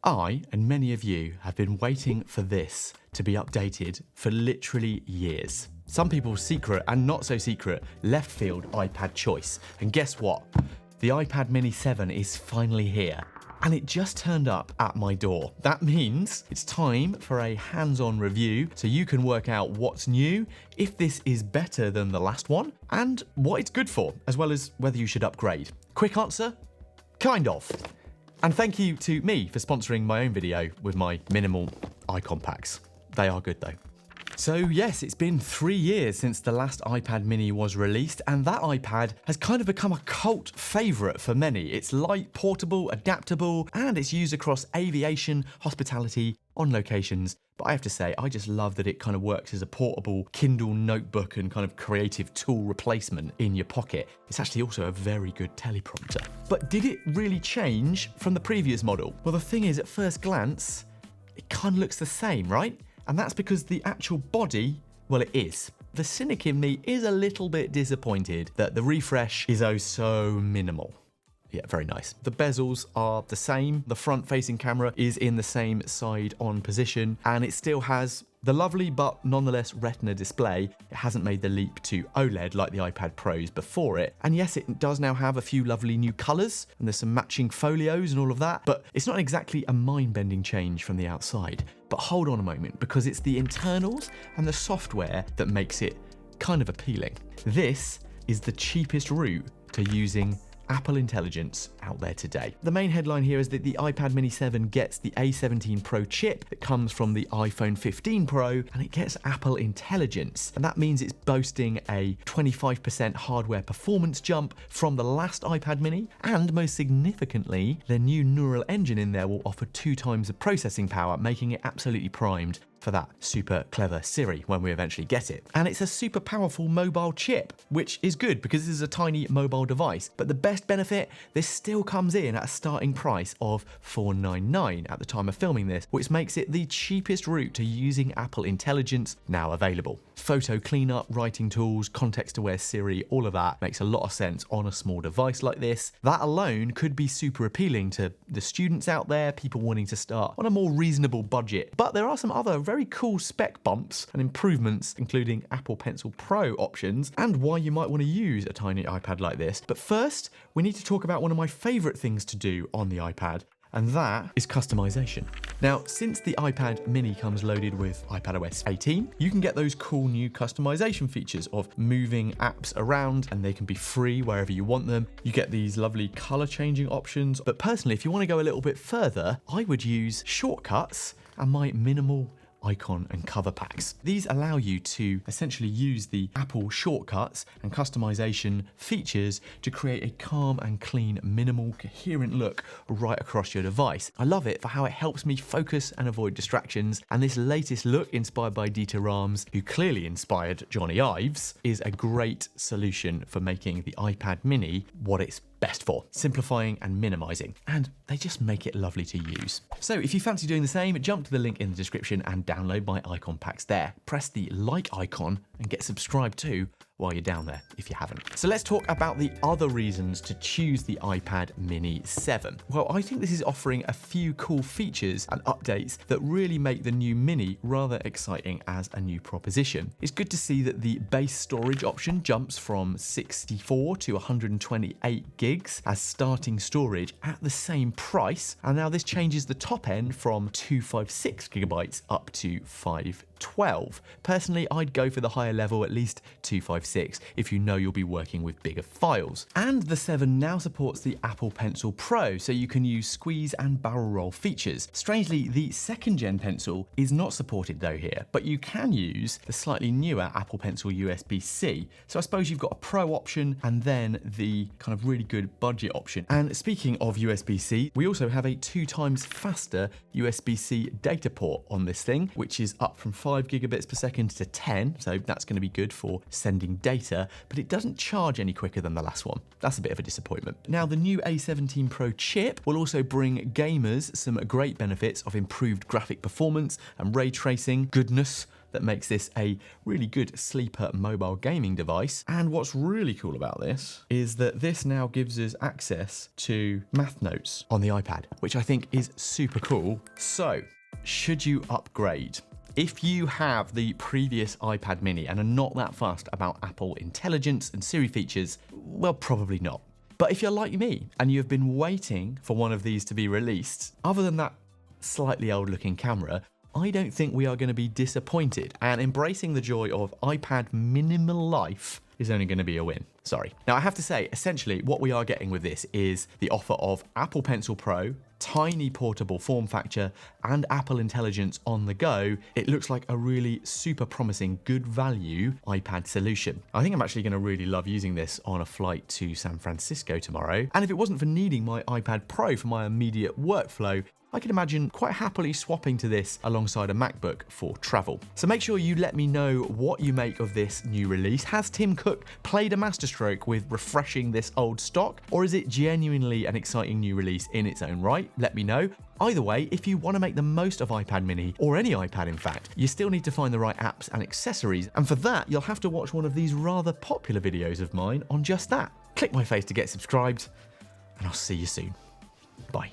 I, and many of you, have been waiting for this to be updated for literally years. Some people's secret and not so secret left field iPad choice. And guess what? The iPad mini 7 is finally here. And it just turned up at my door. That means it's time for a hands-on review so you can work out what's new, if this is better than the last one, and what it's good for, as well as whether you should upgrade. Quick answer? Kind of. And thank you to me for sponsoring my own video with my minimal icon packs. They are good though. So yes, it's been 3 years since the last iPad mini was released, and that iPad has kind of become a cult favourite for many. It's light, portable, adaptable, and it's used across aviation, hospitality, on locations. But I have to say, I just love that it kind of works as a portable Kindle notebook and kind of creative tool replacement in your pocket. It's actually also a very good teleprompter. But did it really change from the previous model? Well, the thing is, at first glance, it kind of looks the same, right? And that's because the actual body, well, it is. The cynic in me is a little bit disappointed that the refresh is oh so minimal. Yeah, very nice. The bezels are the same. The front-facing camera is in the same side-on position, and it still has the lovely but nonetheless Retina display. It hasn't made the leap to OLED like the iPad Pros before it. And yes, it does now have a few lovely new colours, and there's some matching folios and all of that, but it's not exactly a mind-bending change from the outside. But hold on a moment, because it's the internals and the software that makes it kind of appealing. This is the cheapest route to using Apple Intelligence out there today. The main headline here is that the iPad mini 7 gets the A17 Pro chip that comes from the iPhone 15 Pro, and it gets Apple Intelligence. And that means it's boasting a 25% hardware performance jump from the last iPad mini, and most significantly, the new neural engine in there will offer 2 times the processing power, making it absolutely primed for that super clever Siri when we eventually get it. And it's a super powerful mobile chip, which is good because this is a tiny mobile device. But the best benefit, this still comes in at a starting price of $499 at the time of filming this, which makes it the cheapest route to using Apple Intelligence now available. Photo cleanup, writing tools, context-aware Siri, all of that makes a lot of sense on a small device like this. That alone could be super appealing to the students out there, people wanting to start on a more reasonable budget. But there are some other very cool spec bumps and improvements, including Apple Pencil Pro options, and why you might want to use a tiny iPad like this. But first, we need to talk about one of my favourite things to do on the iPad, and that is customization. Now, since the iPad mini comes loaded with iPadOS 18, you can get those cool new customization features of moving apps around, and they can be free wherever you want them. You get these lovely color changing options. But personally, if you want to go a little bit further, I would use shortcuts and my minimal icon and cover packs. These allow you to essentially use the Apple shortcuts and customization features to create a calm and clean, minimal, coherent look right across your device. I love it for how it helps me focus and avoid distractions, and this latest look, inspired by Dieter Rams, who clearly inspired Johnny Ives, is a great solution for making the iPad mini what it's best for, simplifying and minimizing, and they just make it lovely to use. So if you fancy doing the same, jump to the link in the description and download my icon packs there. Press the like icon and get subscribed too while you're down there if you haven't. So let's talk about the other reasons to choose the iPad mini 7. Well, I think this is offering a few cool features and updates that really make the new mini rather exciting as a new proposition. It's good to see that the base storage option jumps from 64 to 128 gigs as starting storage at the same price, and now this changes the top end from 256 gigabytes up to 512. Personally, I'd go for the higher level, at least 256, if you know you'll be working with bigger files. And the 7 now supports the Apple Pencil Pro, so you can use squeeze and barrel roll features. Strangely, the 2nd gen Pencil is not supported though here, but you can use the slightly newer Apple Pencil USB-C. So I suppose you've got a Pro option and then the kind of really good budget option. And speaking of USB-C, we also have a 2 times faster USB-C data port on this thing, which is up from 5 gigabits per second to 10, so that's going to be good for sending data, but it doesn't charge any quicker than the last one. That's a bit of a disappointment. Now, the new A17 Pro chip will also bring gamers some great benefits of improved graphic performance and ray tracing goodness. that makes this a really good sleeper mobile gaming device. And what's really cool about this is that this now gives us access to math notes on the iPad, which I think is super cool. So, should you upgrade? If you have the previous iPad mini and are not that fussed about Apple Intelligence and Siri features, well, probably not. But if you're like me and you've been waiting for one of these to be released, other than that slightly old looking camera, I don't think we are going to be disappointed, and embracing the joy of iPad minimal life is only going to be a win. Sorry. Now, I have to say, essentially, what we are getting with this is the offer of Apple Pencil Pro, tiny portable form factor, and Apple Intelligence on the go. It looks like a really super promising, good value iPad solution. I think I'm actually going to really love using this on a flight to San Francisco tomorrow. And if it wasn't for needing my iPad Pro for my immediate workflow, I can imagine quite happily swapping to this alongside a MacBook for travel. So make sure you let me know what you make of this new release. Has Tim Cook played a masterstroke with refreshing this old stock, or is it genuinely an exciting new release in its own right? Let me know. Either way, if you want to make the most of iPad mini, or any iPad in fact, you still need to find the right apps and accessories, and for that you'll have to watch one of these rather popular videos of mine on just that. Click my face to get subscribed, and I'll see you soon. Bye.